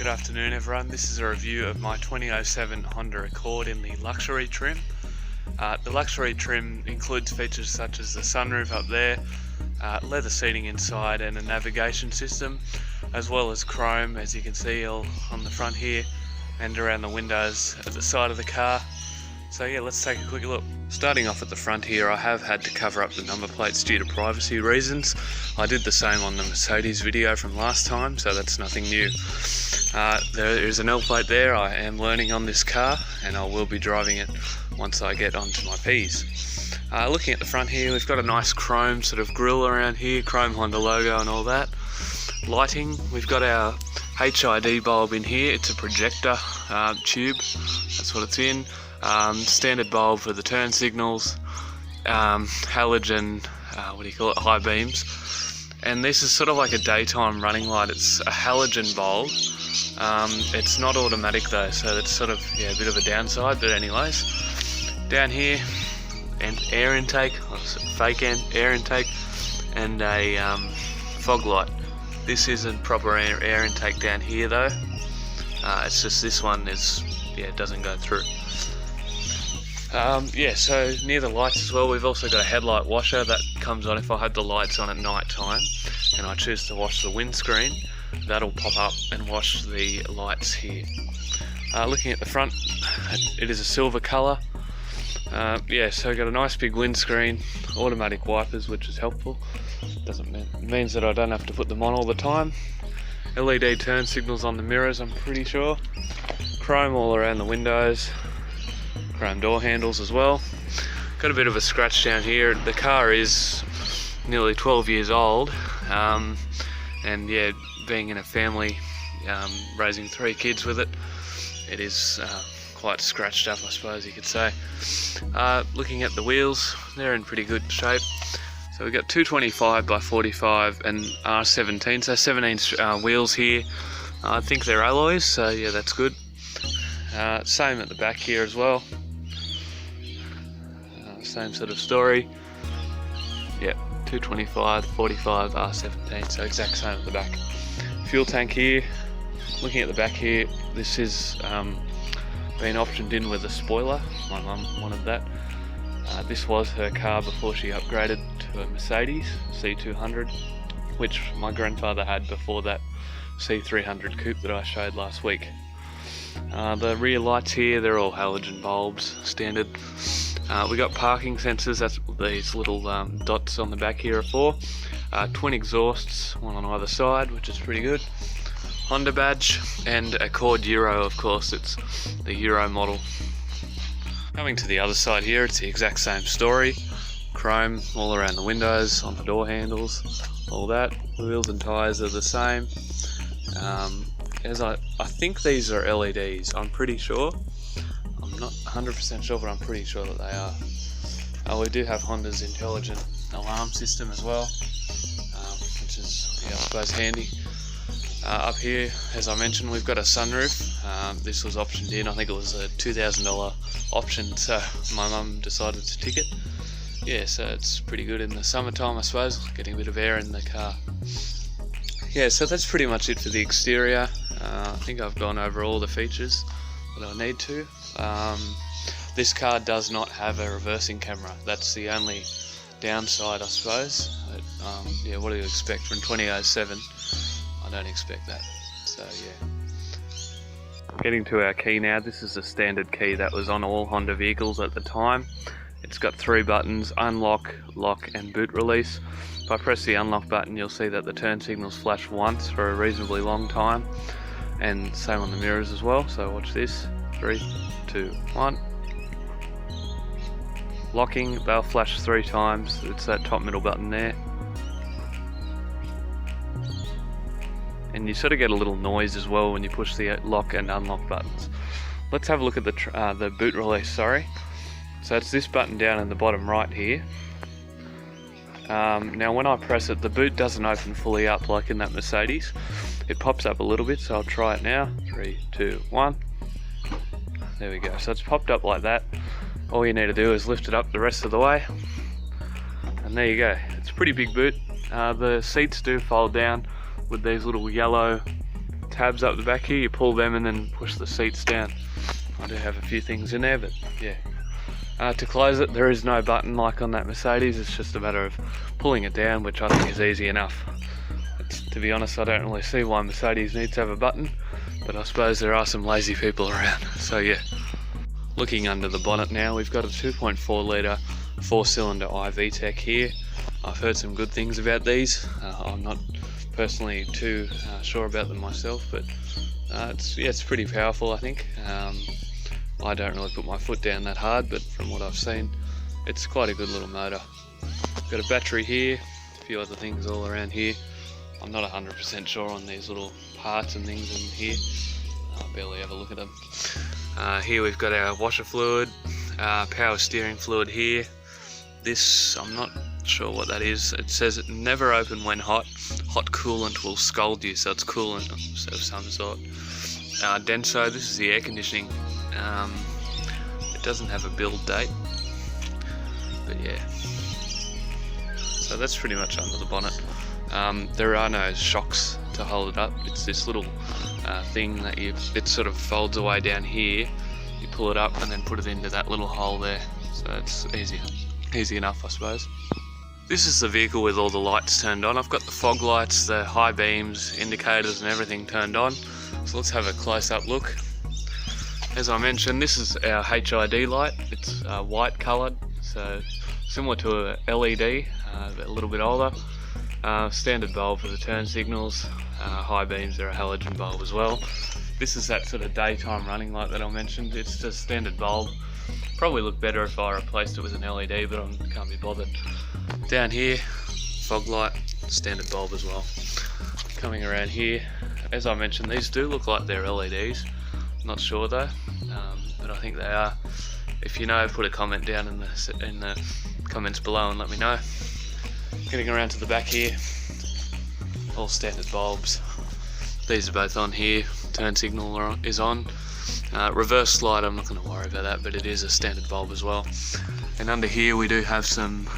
Good afternoon everyone, this is a review of my 2007 Honda Accord in the luxury trim. The luxury trim includes features such as the sunroof up there, leather seating inside and a navigation system, as well as chrome, as you can see all on the front here and around the windows at the side of the car. So yeah, let's take a quick look. Starting off at the front here, I have had to cover up the number plates due to privacy reasons. I did the same on the Mercedes video from last time, so that's nothing new. There is an L plate there. I am learning on this car and I will be driving it once I get onto my P's. Looking at the front here, we've got a nice chrome sort of grille around here, chrome Honda logo and all that. Lighting, we've got our HID bulb in here. It's a projector tube, that's what it's in. Standard bulb for the turn signals, halogen, high beams. And this is sort of like a daytime running light. It's a halogen bulb. It's not automatic though, so it's sort of a bit of a downside, but anyways. Down here, air intake, fake air intake, and a fog light. This isn't proper air intake down here though. It's just this one it doesn't go through. So near the lights as well, we've also got a headlight washer that comes on if I have the lights on at night time and I choose to wash the windscreen. That'll pop up and wash the lights here. Looking at the front, it is a silver colour. So I've got a nice big windscreen, automatic wipers, which is helpful. It means that I don't have to put them on all the time. LED turn signals on the mirrors, I'm pretty sure. Chrome all around the windows. Chrome door handles as well. Got a bit of a scratch down here. The car is nearly 12 years old, and being in a family, raising 3 kids with it, it is quite scratched up, I suppose you could say. Looking at the wheels, they're in pretty good shape. So we've got 225 by 45 and R17, so 7-inch wheels here. I think they're alloys, so yeah, that's good. Same at the back here as well. Same sort of story. Yep, 225, 45, R17, so exact same at the back. Fuel tank here. Looking at the back here, this is been optioned in with a spoiler. My mum wanted that. This was her car before she upgraded to a Mercedes C200, which my grandfather had before that C300 coupe that I showed last week. The rear lights here, they're all halogen bulbs, standard. We got parking sensors, that's what these little dots on the back here are for. Twin exhausts, one on either side, which is pretty good. Honda badge, and Accord Euro, of course, it's the Euro model. Coming to the other side here, it's the exact same story. Chrome all around the windows, on the door handles, all that. Wheels and tyres are the same. I think these are LEDs, I'm pretty sure. I'm not 100% sure, but I'm pretty sure that they are. We do have Honda's intelligent alarm system as well, which is, I suppose, handy. Up here, as I mentioned, we've got a sunroof. This was optioned in, I think it was a $2,000 option, so my mum decided to tick it. Yeah, so it's pretty good in the summertime, I suppose, getting a bit of air in the car. Yeah, so that's pretty much it for the exterior. I think I've gone over all the features that I need to. This car does not have a reversing camera. That's the only downside, I suppose. But, what do you expect from 2007? I don't expect that. So yeah. Getting to our key now. This is a standard key that was on all Honda vehicles at the time. It's got 3 buttons: unlock, lock and boot release. If I press the unlock button, you'll see that the turn signals flash once for a reasonably long time, and same on the mirrors as well. So watch this. 3, 2, 1. Locking, they'll flash 3 times. It's that top middle button there. And you sort of get a little noise as well when you push the lock and unlock buttons. Let's have a look at the boot release, sorry. So it's this button down in the bottom right here. Now when I press it, the boot doesn't open fully up like in that Mercedes. It pops up a little bit, so I'll try it now. 3, 2, 1. There we go. So it's popped up like that. All you need to do is lift it up the rest of the way. And there you go. It's a pretty big boot. The seats do fold down with these little yellow tabs up the back here, you pull them and then push the seats down. I do have a few things in there, but yeah. To close it, there is no button like on that Mercedes, it's just a matter of pulling it down, which I think is easy enough. To be honest, I don't really see why Mercedes needs to have a button, but I suppose there are some lazy people around, so yeah. Looking under the bonnet now, we've got a 2.4 litre 4-cylinder iVTEC here. I've heard some good things about these. I'm not personally too sure about them myself, but it's pretty powerful, I think. I don't really put my foot down that hard, but from what I've seen, it's quite a good little motor. Got a battery here, a few other things all around here. I'm not 100% sure on these little parts and things in here. I barely ever look at them. Here we've got our washer fluid, power steering fluid here. This, I'm not sure what that is. It says it never open when hot. Hot coolant will scald you, so it's coolant of some sort. Denso, this is the air conditioning. It doesn't have a build date, but yeah. So that's pretty much under the bonnet. There are no shocks to hold it up. It's this little thing that it sort of folds away down here. You pull it up and then put it into that little hole there. So it's easy enough, I suppose. This is the vehicle with all the lights turned on. I've got the fog lights, the high beams, indicators and everything turned on. So let's have a close-up look. As I mentioned, this is our HID light. It's white coloured, so similar to a LED, a little bit older. Standard bulb for the turn signals. High beams are a halogen bulb as well. This is that sort of daytime running light that I mentioned. It's just standard bulb. Probably look better if I replaced it with an LED, but I can't be bothered. Down here, fog light, standard bulb as well. Coming around here, as I mentioned, these do look like they're LEDs. Not sure though, but I think they are. If you know, put a comment down in the comments below and let me know. Getting around to the back here, all standard bulbs. These are both on here. Turn signal is on. Reverse slide, I'm not going to worry about that, but it is a standard bulb as well. And under here we do have some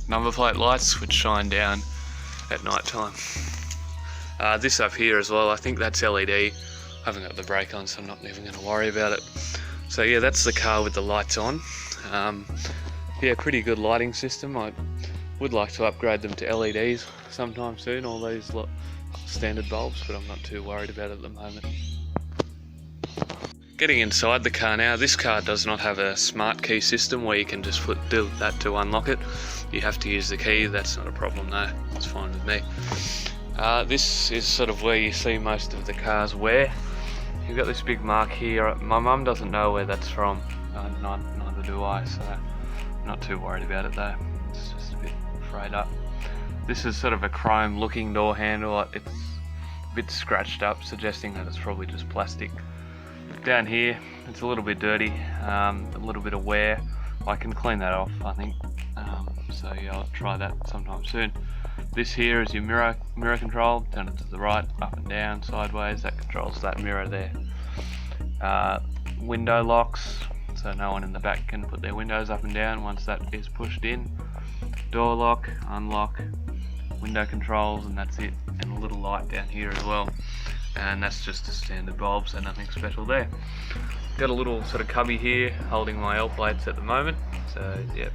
number plate lights which shine down at night time. This up here as well, I think that's LED. I haven't got the brake on, so I'm not even going to worry about it. So yeah, that's the car with the lights on. Yeah, pretty good lighting system. I would like to upgrade them to LEDs sometime soon, all these standard bulbs, but I'm not too worried about it at the moment. Getting inside the car now, this car does not have a smart key system where you can just do that to unlock it. You have to use the key. That's not a problem though, it's fine with me. This is sort of where you see most of the cars wear. You've got this big mark here. My mum doesn't know where that's from, neither do I, so I'm not too worried about it though. It's just a bit frayed up. This is sort of a chrome looking door handle. It's a bit scratched up, suggesting that it's probably just plastic. Down here, it's a little bit dirty, a little bit of wear. I can clean that off, I think. So yeah, I'll try that sometime soon. This here is your mirror control. Turn it to the right, up and down, sideways. That controls that mirror there. Window locks, so no one in the back can put their windows up and down once that is pushed in. Door lock, unlock, window controls, and that's it. And a little light down here as well. And that's just a standard bulb, so nothing special there. Got a little sort of cubby here holding my L plates at the moment, so yeah,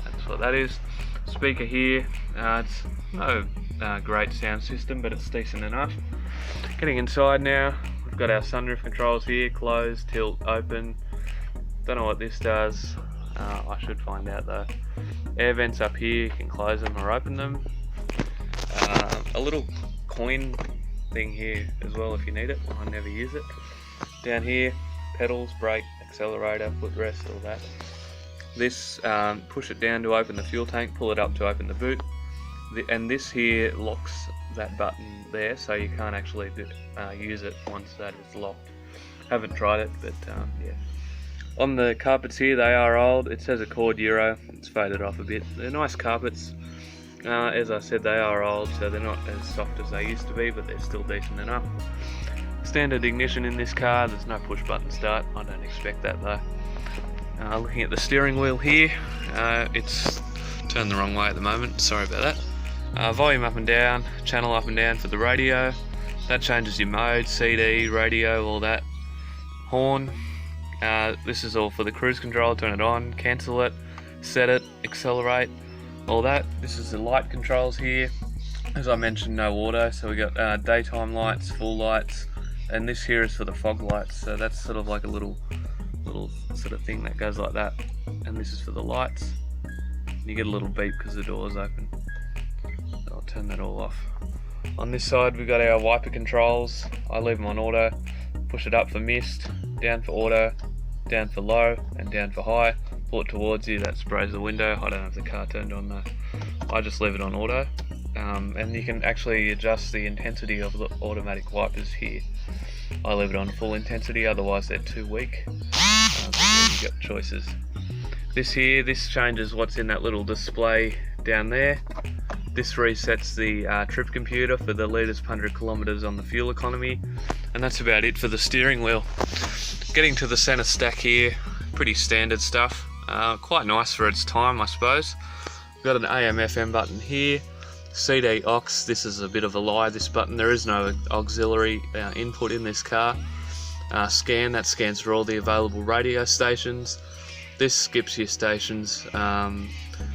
that's what that is. Speaker here, it's no great sound system, but it's decent enough. Getting inside now, we've got our sunroof controls here, close, tilt, open. Don't know what this does, I should find out though. Air vents up here, you can close them or open them. A little coin thing here as well if you need it. I never use it. Down here, pedals, brake, accelerator, footrest, all that. This, push it down to open the fuel tank, pull it up to open the boot. And this here locks that button there, so you can't actually use it once that is locked. Haven't tried it, but yeah. On the carpets here, they are old. It says Accord Euro. It's faded off a bit. They're nice carpets. As I said, they are old, so they're not as soft as they used to be, but they're still decent enough. Standard ignition in this car. There's no push button start. I don't expect that though. Looking at the steering wheel here, it's turned the wrong way at the moment. Sorry about that. Volume up and down, channel up and down for the radio. That changes your mode, CD, radio, all that. Horn. This is all for the cruise control. Turn it on, cancel it, set it, accelerate, all that. This is the light controls here. As I mentioned, no auto, so we got daytime lights, full lights, and this here is for the fog lights. So that's sort of like a little sort of thing that goes like that. And this is for the lights. You get a little beep because the door's open. So I'll turn that all off. On this side we've got our wiper controls. I leave them on auto. Push it up for mist, down for auto, down for low, and down for high. Pull it towards you, that sprays the window. I don't have the car turned on though. I just leave it on auto. And you can actually adjust the intensity of the automatic wipers here. I leave it on full intensity, otherwise they're too weak. You've got choices. This changes what's in that little display down there. This resets the trip computer for the litres per 100 kilometres on the fuel economy, and that's about it for the steering wheel. Getting to the centre stack here, pretty standard stuff. Quite nice for its time, I suppose. We've got an AM/FM button here. CD aux, this is a bit of a lie, this button. There is no auxiliary input in this car. Scan, that scans for all the available radio stations. This skips your stations.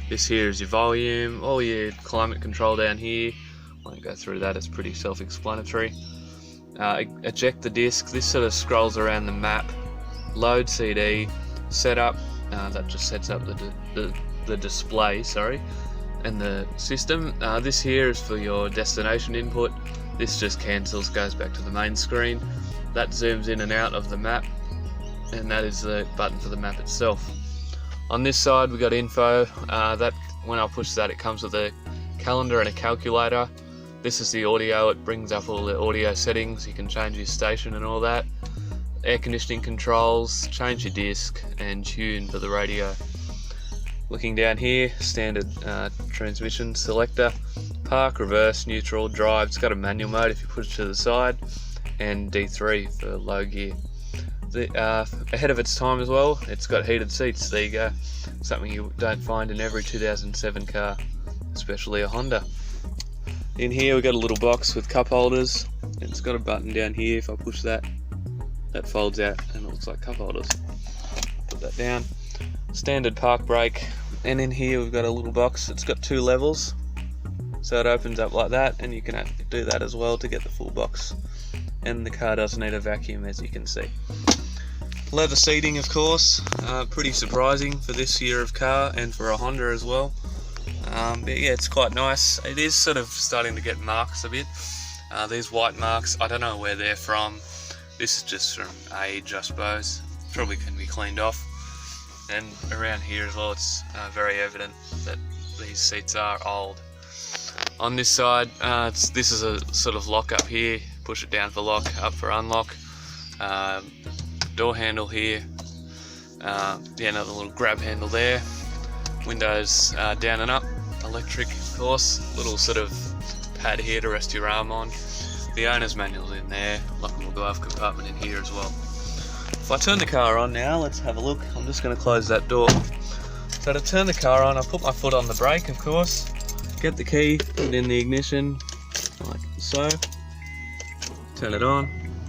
This here is your volume, all your climate control down here. I won't go through that, it's pretty self-explanatory. Eject the disc, this sort of scrolls around the map. Load CD, setup, that just sets up the display, and the system. This here is for your destination input. This just cancels, goes back to the main screen. That zooms in and out of the map, and that is the button for the map itself. On this side we got info. That when I push that, it comes with a calendar and a calculator. This is the audio, it brings up all the audio settings. You can change your station and all that. Air conditioning controls, change your disc, and tune for the radio. Looking down here, standard transmission selector, park, reverse, neutral, drive. It's got a manual mode if you push it to the side, and D3 for low gear. Ahead of its time as well, it's got heated seats. There you go, something you don't find in every 2007 car, especially a Honda. In here we've got a little box with cup holders. It's got a button down here. If I push that, that folds out and it looks like cup holders. Put that down. Standard park brake. And in here we've got a little box. It's got 2 levels, so it opens up like that, and you can do that as well to get the full box. And the car doesn't need a vacuum, as you can see. Leather seating, of course, pretty surprising for this year of car and for a Honda as well. But yeah, it's quite nice. It is sort of starting to get marks a bit. These white marks, I don't know where they're from. This is just from age, I suppose. Probably can be cleaned off. And around here as well, it's very evident that these seats are old. On this side, this is a sort of lock up here. Push it down for lock, up for unlock. Door handle here. Yeah, another little grab handle there. Windows down and up. Electric, of course. Little sort of pad here to rest your arm on. The owner's manual's in there. Lockable glove compartment in here as well. If I turn the car on now, let's have a look. I'm just going to close that door. So to turn the car on, I put my foot on the brake, of course. Get the key, put it in the ignition, like so. Turn it on,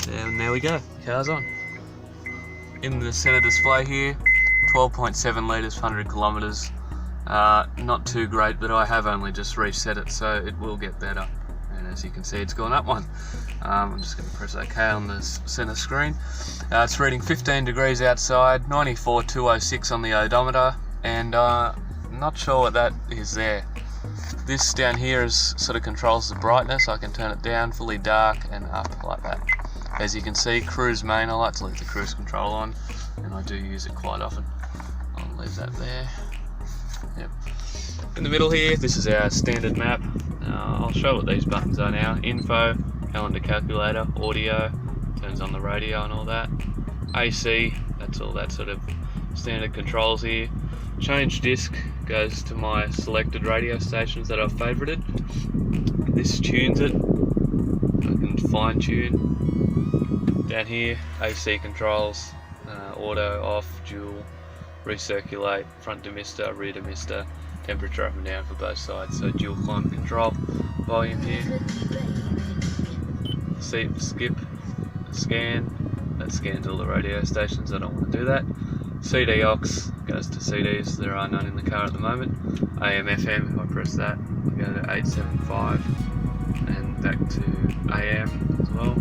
and there we go. The car's on. In the center display here, 12.7 litres per 100 kilometres. Not too great, but I have only just reset it, so it will get better. And as you can see, it's gone up one. I'm just going to press OK on the center screen. It's reading 15 degrees outside, 94,206 on the odometer, and I'm not sure what that is there. This down here is sort of controls the brightness. I can turn it down, fully dark, and up like that. As you can see, cruise main, I like to leave the cruise control on, and I do use it quite often. I'll leave that there. Yep. In the middle here, this is our standard map. I'll show what these buttons are now. Info, calendar, calculator, audio, turns on the radio and all that. AC, that's all that sort of standard controls here. Change disc goes to my selected radio stations that I've favorited. This tunes it. I can fine tune. Down here, AC controls, auto, off, dual, recirculate, front demister, rear demister, temperature up and down for both sides. So dual climate control, volume here. skip, scan. That scans all the radio stations. I don't want to do that. CD aux goes to CDs. There are none in the car at the moment. AM FM, if I press that, we go to 875 and back to AM as well.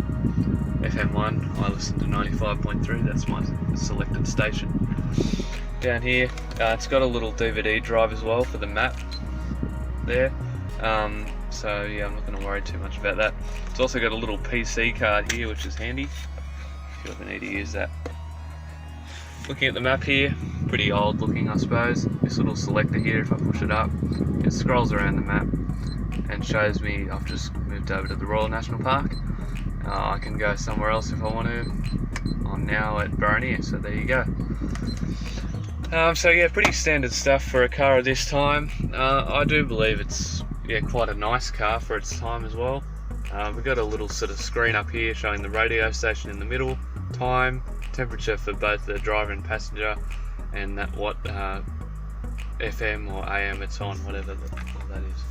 FM1, I listen to 95.3. That's my selected station. Down here, it's got a little DVD drive as well for the map there. So yeah, I'm not going to worry too much about that. It's also got a little PC card here, which is handy if you ever need to use that. Looking at the map here, pretty old looking I suppose. This little selector here, if I push it up, it scrolls around the map and shows me I've just moved over to the Royal National Park. I can go somewhere else if I want to. I'm now at Baronier, so there you go. So yeah, pretty standard stuff for a car of this time. I do believe it's quite a nice car for its time as well. We've got a little sort of screen up here showing the radio station in the middle, time, temperature for both the driver and passenger, and that what FM or AM it's on, whatever that is.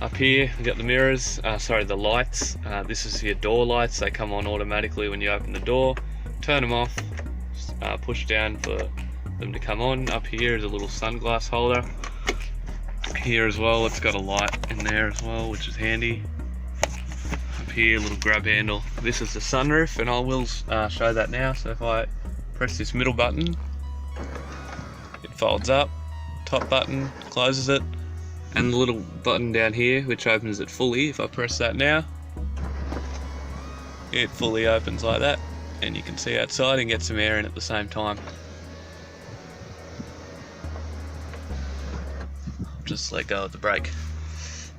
Up here we've got the mirrors, the lights. This is your door lights. They come on automatically when you open the door. Turn them off, push down for them to come on. Up here is a little sunglass holder. Here as well, it's got a light in there as well, which is handy. Up here, a little grab handle. This is the sunroof, and I will show that now. So if I press this middle button, it folds up. Top button closes it, and the little button down here, which opens it fully. If I press that now, it fully opens like that, and you can see outside and get some air in at the same time. Just let go of the brake,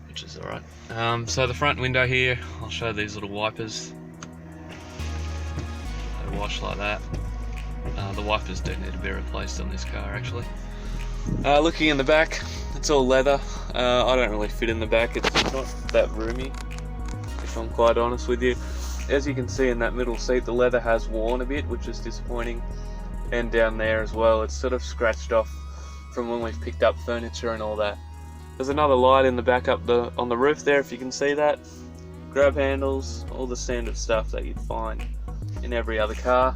which is alright. So the front window here, I'll show these little wipers. They wash like that. The wipers do need to be replaced on this car actually. Looking in the back, it's all leather. I don't really fit in the back, it's not that roomy, if I'm quite honest with you. As you can see in that middle seat, the leather has worn a bit, which is disappointing. And down there as well, it's sort of scratched off from when we've picked up furniture and all that. There's another light in the back up on the roof there, if you can see that. Grab handles, all the standard stuff that you'd find in every other car.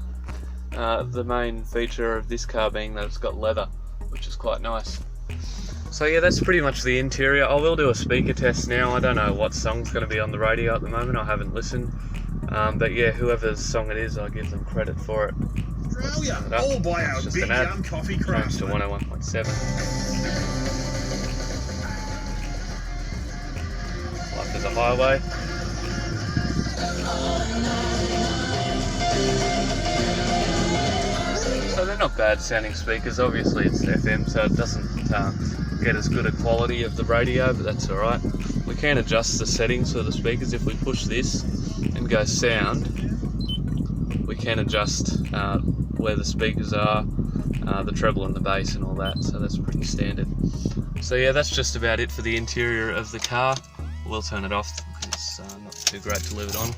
The main feature of this car being that it's got leather, which is quite nice. So yeah, that's pretty much the interior. I will do a speaker test now. I don't know what song's going to be on the radio at the moment. I haven't listened. But yeah, whoever's song it is, I give them credit for it. Australia, all by our big young coffee craft. To 101.7. Life is a highway. So they're not bad sounding speakers. Obviously it's FM, so it doesn't get as good a quality of the radio, but that's alright. We can adjust the settings for the speakers. If we push this and go sound, we can adjust where the speakers are, the treble and the bass and all that, so that's pretty standard. So yeah, that's just about it for the interior of the car. We'll turn it off because it's not too great to leave it on,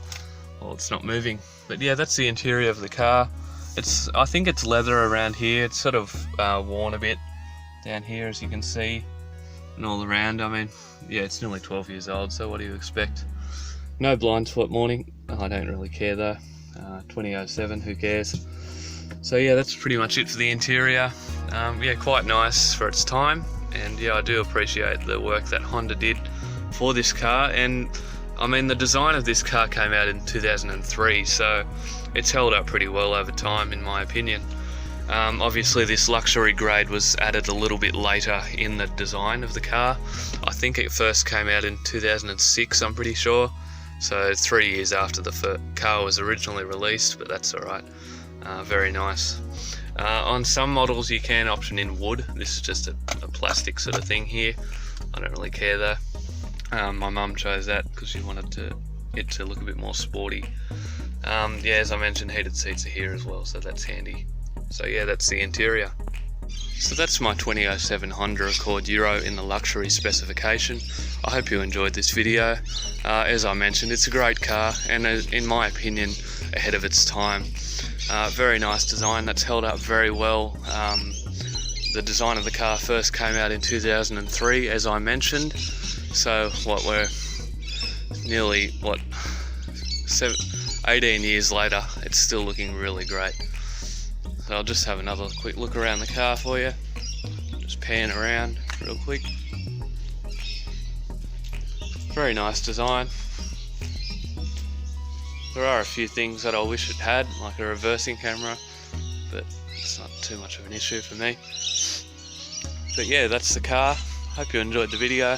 well, it's not moving. But yeah, that's the interior of the car. I think it's leather around here. It's sort of worn a bit down here, as you can see, and all around. I mean, yeah, it's nearly 12 years old, so what do you expect? No blind spot warning. I don't really care though. 2007, who cares? So yeah, that's pretty much it for the interior. Yeah, quite nice for its time, and yeah, I do appreciate the work that Honda did for this car. And I mean, the design of this car came out in 2003, so it's held up pretty well over time in my opinion. Obviously this luxury grade was added a little bit later in the design of the car. I think it first came out in 2006, I'm pretty sure, so 3 years after the car was originally released, but that's alright. Very nice. On some models you can option in wood. This is just a plastic sort of thing here. I don't really care though. My mum chose that because she wanted it to look a bit more sporty. Yeah, as I mentioned, heated seats are here as well, so that's handy. So yeah, that's the interior. So that's my 2007 Honda Accord Euro in the luxury specification. I hope you enjoyed this video. As I mentioned, it's a great car, and in my opinion, ahead of its time. Very nice design that's held up very well. The design of the car first came out in 2003, as I mentioned. So we're nearly 18 years later, it's still looking really great. So I'll just have another quick look around the car for you. Just pan around real quick. Very nice design. There are a few things that I wish it had, like a reversing camera, but it's not too much of an issue for me. But yeah, that's the car. Hope you enjoyed the video.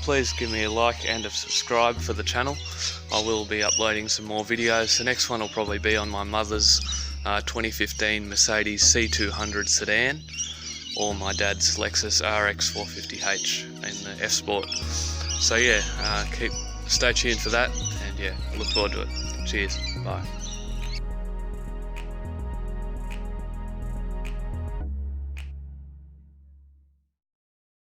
Please give me a like and a subscribe for the channel. I will be uploading some more videos. The next one will probably be on my mother's 2015 Mercedes C200 sedan, or my dad's Lexus RX 450h in the F Sport. So yeah, stay tuned for that, and yeah, look forward to it. Cheers, bye.